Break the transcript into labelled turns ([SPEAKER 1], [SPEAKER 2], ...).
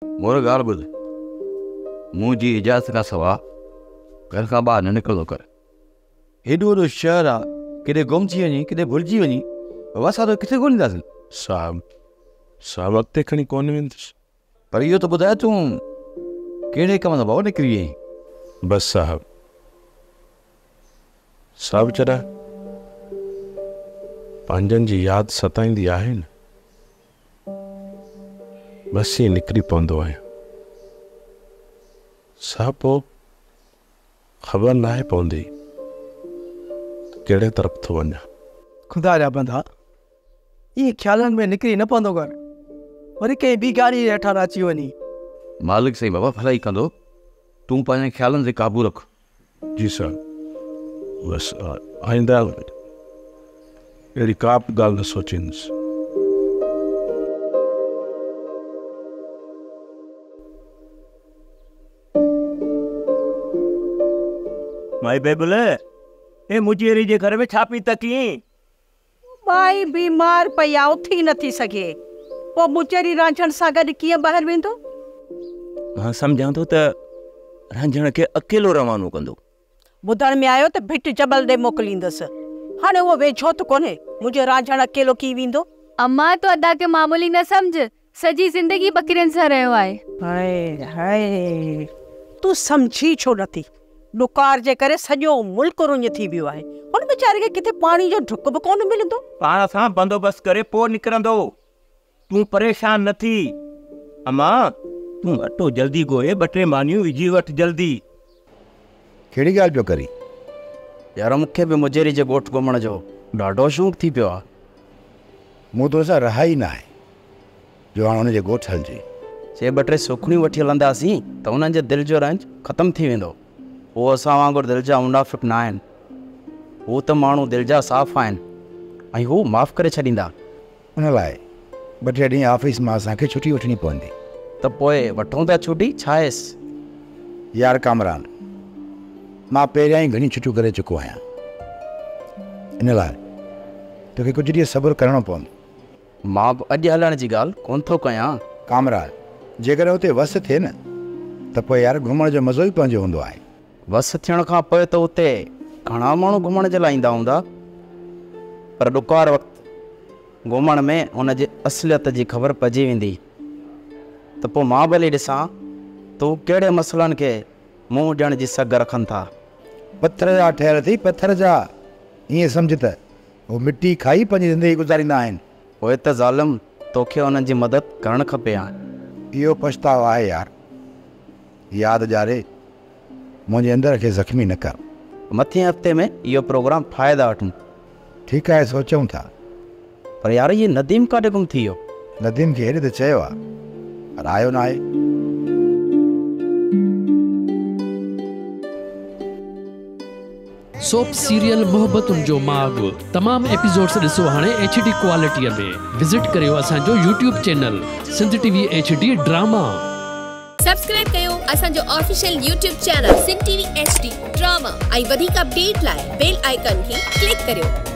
[SPEAKER 1] मोर ॻाल्हि ॿुध, मुंहिंजी इजाज़त खां सवाइ घर खां ॿाहिरि न निकिरंदो कर। हेॾो वॾो शहर आहे, किथे गुम थी वञी, किथे भुलिजी वञी, असां त किथे ॻोल्हींदासीं?
[SPEAKER 2] साहब अॻिते खणी कोन वेंदुसि।
[SPEAKER 1] पर इहो त ॿुधाए तूं कहिड़े कम सां बाबा निकिरी वई?
[SPEAKER 2] बसि साहब जरा पंहिंजनि जी यादि सताईंदी आहे न, बसि ईअं निकिरी पवंदो आहियां। साहब पोइ ख़बर न आहे पवंदी कहिड़े तरफ़ थो वञा।
[SPEAKER 3] खुदा जा बंदा, इहे ख़्यालनि में निकिरी न पवंदो कर, वरी कंहिं ॿी गाड़ी जे हेठां अची वञी।
[SPEAKER 1] मालिक सही बाबा भलाई कंदो, तूं पंहिंजे ख़्यालनि ते काबू रख।
[SPEAKER 2] जी साहब, बसि आईंदा अहिड़ी का बि ॻाल्हि न सोचींदुसि।
[SPEAKER 4] माई बेबुल, ए मुजेरी जे घर में छा पई तकी?
[SPEAKER 5] भाई बीमार पई आहे, उथी नथी सघे, पोइ मुचेरी रांझण सां गॾु कीअं ॿाहिरि वेंदो?
[SPEAKER 4] मां सम्झां थो त रांझण खे अकेलो रवानो कंदो।
[SPEAKER 5] ॿुधण में आयो त भिट जबल ॾे मोकिलींदसि। हाणे उहो वेझो त कोन्हे, मुंहिंजो रांझण अकेलो की वेंदो?
[SPEAKER 6] अम्मा तो अदा के मामूली न समझ, सजी जिंदगी बकरियन सां रहियो आहे।
[SPEAKER 5] हाय हाय, तूं सम्झी छो नथी? ॾुकार जे करे सॼो मुल्क रुञ थी वियो आहे। हुन वीचारे खे किथे पाणी जो ढुक बि कोन मिलंदो।
[SPEAKER 4] पाण सां बंदोबस्त करे पोइ निकिरंदो। तूं परेशान न थी। अम्मा, तूं अटो जल्दी ॻोहे, 2-3 मानियूं विझी वठ जल्दी।
[SPEAKER 7] कहिड़ी ॻाल्हि पियो करी?
[SPEAKER 1] यार मूंखे बि मुजेरी जे ॻोठ घुमण जो ॾाढो शौक़ु थी पियो आहे।
[SPEAKER 7] मूं तो सां रहा ई न आहे जो हाणे हुनजे ॻोठ हलिजे।
[SPEAKER 1] से 2-3 सुखड़ियूं वठी हलंदासीं त उन्हनि जे दिलि जो रंज ख़तमु थी वेंदो। उहो असां वांगुरु दिलि जा मुनाफ़िक़ न आहिनि, हू त माण्हू दिलि जा साफ़ आहिनि ऐं हू माफ़ु करे छॾींदा।
[SPEAKER 7] उन लाइ 2-3 ॾींहं ऑफिस मां असांखे छुटी वठणी पवंदी।
[SPEAKER 1] त पोइ वठूं पिया छुटी, छा आहेसि?
[SPEAKER 7] यार कामरान, मां पहिरियां ई घणी छुटियूं करे चुको आहियां, इन लाइ तोखे कुझु ॾींहं सब्र करणो पवंदो।
[SPEAKER 1] मां बि अॼु हलण जी ॻाल्हि कोन थो कयां।
[SPEAKER 7] कामरान, जेकर हुते वस थिए न त पोइ यार घुमण जो मज़ो ई पंहिंजो हूंदो आहे।
[SPEAKER 1] वस थियण खां पोइ त उते घणा माण्हू घुमण जे लाइ ईंदा हूंदा, पर ॾुकार वक़्तु घुमण में हुनजे असलियत जी ख़बर पइजी वेंदी त पोइ मां भली ॾिसां तूं कहिड़े मसइलनि खे मुंहुं ॾियण जी सघ रखनि था।
[SPEAKER 7] पथर जा ठहियल अथई, पथर जा। ईअं सम्झ त उहो मिटी खाई पंहिंजी ज़िंदगी गुज़ारींदा आहिनि।
[SPEAKER 1] पोइ त ज़ालिम तोखे हुननि जी मदद करणु खपे।
[SPEAKER 7] इहो पछतावो आहे यार। यादि ॼारे मुंहिंजे अंदर खे ज़ख़्मी न कर।
[SPEAKER 1] मथे हफ़्ते में इहो प्रोग्राम ठाहे था वठूं।
[SPEAKER 7] ठीकु आहे, सोचूं था।
[SPEAKER 1] पर यार इहे नदीम काॾे गुम थी वियो?
[SPEAKER 7] नदीम खे हेॾे त चयो आहे, पर आयो न आहे।
[SPEAKER 8] सोप सीरियल मोहब्बतुनि जो माग तमाम एपिसोड्स ॾिसो हाणे HD क्वालिटीअ में। विज़िट करियो असांजो YouTube channel Sindh TV HD drama.
[SPEAKER 9] Subscribe कयो असांजो official YouTube channel Sindh TV HD drama ऐं वधीक अपडेट लाइ बेल आइकन खे क्लिक करियो।